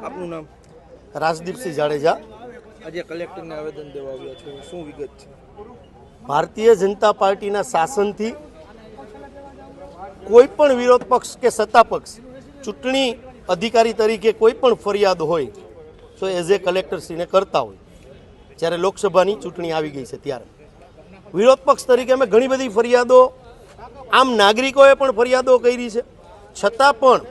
આપનું નામ? રાજદીપસિંહ જાડેજા। આજે કલેક્ટરને આવેદન દેવા આવ્યા છો, શું વિગત છે? ભારતીય જનતા પાર્ટીના શાસનથી કોઈ પણ વિરોધ પક્ષ કે સત્તા પક્ષ ચૂંટણી અધિકારી તરીકે કોઈ પણ ફરિયાદ હોય તો એઝ એ કલેક્ટરશ્રીને કરતા હોય। જ્યારે લોકસભાની ચૂંટણી આવી ગઈ છે ત્યારે વિરોધ પક્ષ તરીકે અમે ઘણી બધી ફરિયાદો, આમ નાગરિકોએ પણ ફરિયાદો કરી છે, છતાં પણ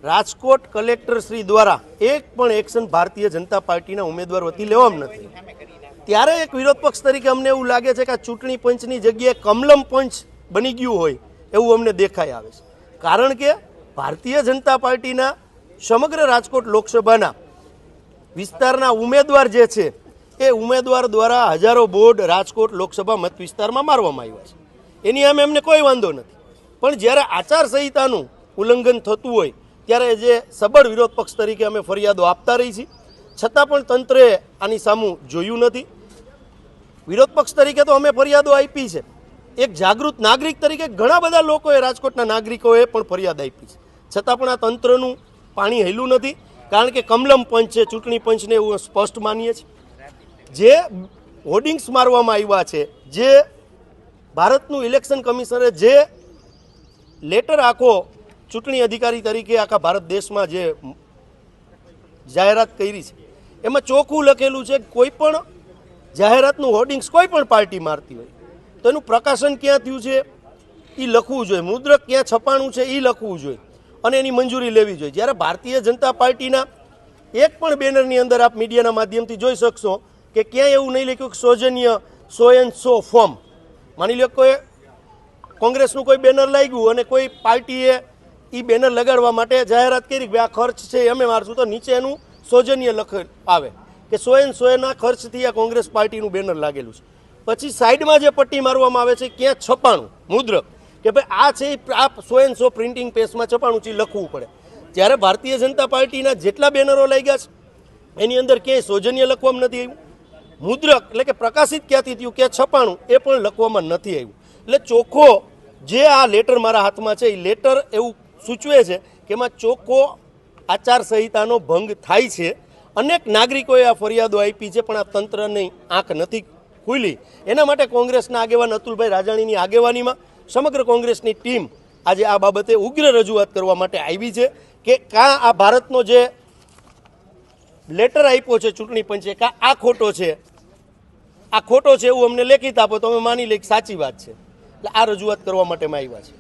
રાજકોટ કલેક્ટરશ્રી દ્વારા એક પણ એક્શન ભારતીય જનતા પાર્ટીના ઉમેદવાર વતી લેવામાં નથી। ત્યારે એક વિરોધ પક્ષ તરીકે અમને એવું લાગે છે કે આ ચૂંટણી પંચની જગ્યાએ કમલમ પંચ બની ગયું હોય એવું અમને દેખાઈ આવે છે। કારણ કે ભારતીય જનતા પાર્ટીના સમગ્ર રાજકોટ લોકસભાના વિસ્તારના ઉમેદવાર જે છે એ ઉમેદવાર દ્વારા હજારો બોર્ડ રાજકોટ લોકસભા મત વિસ્તારમાં મારવામાં આવ્યા છે, એની સામે અમને કોઈ વાંધો નથી। પણ જ્યારે આચારસંહિતાનું ઉલ્લંઘન થતું હોય ત્યારે જે સબળ વિરોધ પક્ષ તરીકે અમે ફરિયાદો આપતા રહી છીએ, છતાં પણ તંત્રે આની સામું જોયું નથી। વિરોધ પક્ષ તરીકે તો અમે ફરિયાદો આપી છે, એક જાગૃત નાગરિક તરીકે ઘણા બધા લોકોએ, રાજકોટના નાગરિકોએ પણ ફરિયાદ આપી છે, છતાં પણ આ તંત્રનું પાણી હેલું નથી। કારણ કે કમલમ પંચ છે, ચૂંટણી પંચને એવું સ્પષ્ટ માનીએ છીએ। જે હોર્ડિંગ્સ મારવામાં આવ્યા છે, જે ભારતનું ઇલેક્શન કમિશનરે જે લેટર આખો ચૂંટણી અધિકારી તરીકે આખા ભારત દેશમાં જે જાહેરાત કરી છે એમાં ચોખ્ખું લખેલું છે કે કોઈ પણ જાહેરાતનું હોર્ડિંગ્સ કોઈ પણ પાર્ટી મારતી હોય તો એનું પ્રકાશન ક્યાં થયું છે એ લખવું જોઈએ, મુદ્રક ક્યાં છપાણું છે એ લખવું જોઈએ અને એની મંજૂરી લેવી જોઈએ। જ્યારે ભારતીય જનતા પાર્ટીના એક પણ બેનરની અંદર આપ મીડિયાના માધ્યમથી જોઈ શકશો કે ક્યાંય એવું નહીં લખ્યું કે સૌજન્ય 100 ફોર્મ, માની લો કોઈ કોંગ્રેસનું કોઈ બેનર લાગ્યું અને કોઈ પાર્ટીએ એ બેનર લગાડવા માટે જાહેરાત કરી કે આ ખર્ચ છે અમે મારશું, તો નીચે એનું સૌજન્ય લખ આવે કે 100ના ખર્ચથી આ કોંગ્રેસ પાર્ટીનું બેનર લાગેલું છે। પછી સાઈડમાં જે પટ્ટી મારવામાં આવે છે ક્યાં છપાણું મુદ્રક કે ભાઈ આ છે આ 100 પ્રિન્ટિંગ પેજમાં છપાણું છે લખવું પડે। જ્યારે ભારતીય જનતા પાર્ટીના જેટલા બેનરો લાગ્યા છે એની અંદર ક્યાંય સૌજન્ય લખવામાં નથી આવ્યું, મુદ્રક એટલે કે પ્રકાશિત ક્યાંથી થયું ક્યાં છપાણું એ પણ લખવામાં નથી આવ્યું। એટલે ચોખ્ખો જે આ લેટર મારા હાથમાં છે એ લેટર એવું સૂચવે છે કે એમાં ચોખ્ખો આચારસંહિતાનો ભંગ થાય છે। અનેક નાગરિકોએ આ ફરિયાદો આપી છે પણ આ તંત્રની આંખ નથી ખુલી। એના માટે કોંગ્રેસના આગેવાન અતુલભાઈ રાજાણીની આગેવાનીમાં સમગ્ર કોંગ્રેસની ટીમ આજે આ બાબતે ઉગ્ર રજૂઆત કરવા માટે આવી છે કે કાં આ ભારતનો જે લેટર આપ્યો છે ચૂંટણી પંચે કાં આ ખોટો છે, આ ખોટો છે એવું અમને લેખિત આપો તો અમે માની લઈએ કે સાચી વાત છે। એટલે આ રજૂઆત કરવા માટે અમે આવ્યા છીએ।